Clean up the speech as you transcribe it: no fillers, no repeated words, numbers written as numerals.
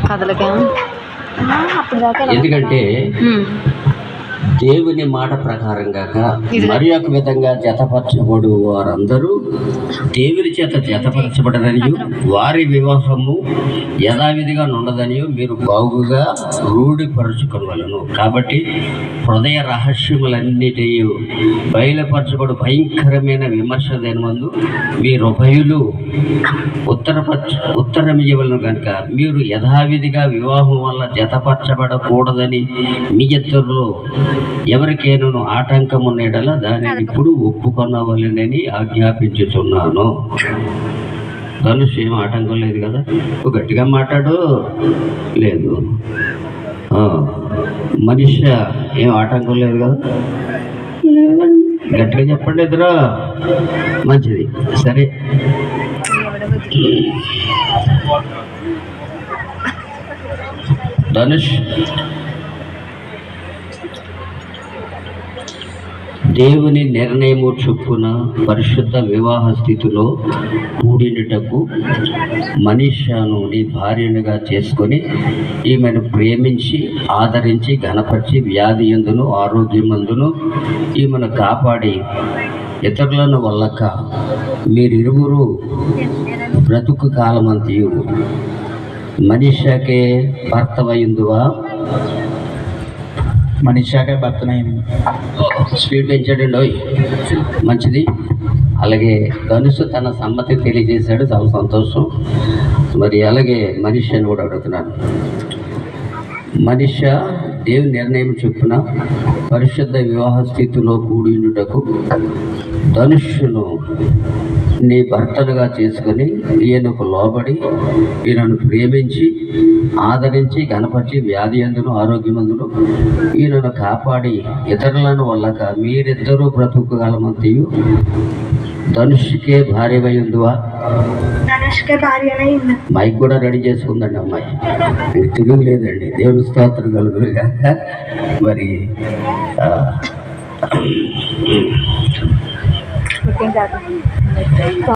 కథలకేమో ఎందుకంటే దేవుని మాట ప్రకారంగా మరి ఒక విధంగా జతపరచబడు వారందరూ దేవుని చేత జతపరచబడరనియు వారి వివాహము యథావిధిగా ఉండదనియు మీరు బాగుగా రూఢిపరచుకోగలను. కాబట్టి హృదయ రహస్యములన్నిటి బయలుపరచబడు భయంకరమైన విమర్శ దేనిమందు మీరు ఉభయులు ఉత్తరమియవలను కనుక మీరు యథావిధిగా వివాహం వల్ల జతపరచబడకూడదని మీ ఇద్దరిలో ఎవరికైనా ఆటంకం ఉన్న యెడల దానిని ఇప్పుడు ఒప్పుకొనవలెనని ఆజ్ఞాపించుచున్నాను. ధనుష్ ఏం ఆటంకం లేదు కదా? గట్టిగా మాట్లాడు. లేదు. మనిషి ఏం ఆటంకం లేదు కదా? గట్టిగా చెప్పండి ఎదురా. మంచిది. సరే, ధనుష్ దేవుని నిర్ణయము చొప్పున పరిశుద్ధ వివాహ స్థితిలో కూడినటకు మనిషను నీ భార్యనుగా చేసుకొని ఈమెను ప్రేమించి ఆదరించి ఘనపరిచి వ్యాధి యందును ఆరోగ్యమందును ఈమెను కాపాడి ఇతరులను వల్లక మీరిరువురు బ్రతుకు కాలమంతయు మనిషకే భర్తవయుందువా? మనిషాకే భర్తనైంది. స్పీడ్ పెంచాడండి. మంచిది. అలాగే ధనుసు తన సమ్మతి తెలియజేశాడు. చాలా సంతోషం. మరి అలాగే మనిషి అని కూడా అడుగుతున్నాను. మనిషి దేవుని నిర్ణయం చొప్పున పరిశుద్ధ వివాహ స్థితిలో కూడినటకు ధనుషును నీ భర్తలుగా చేసుకొని ఈయనకు లోబడి ఈయనను ప్రేమించి ఆదరించి ఘనపరిచి వ్యాధి యందును ఆరోగ్యమందును ఈయనను కాపాడి ఇతరులను వల్లక మీరిద్దరూ బ్రతుకు కాలమంతయు ధనుష్కే భార్యవై ఉందివా? మైక్ కూడా రెడీ చేసుకుందండి అమ్మాయి. తిరుగు లేదండి. దేవుని స్తోత్రం కలుగురుగా. మరి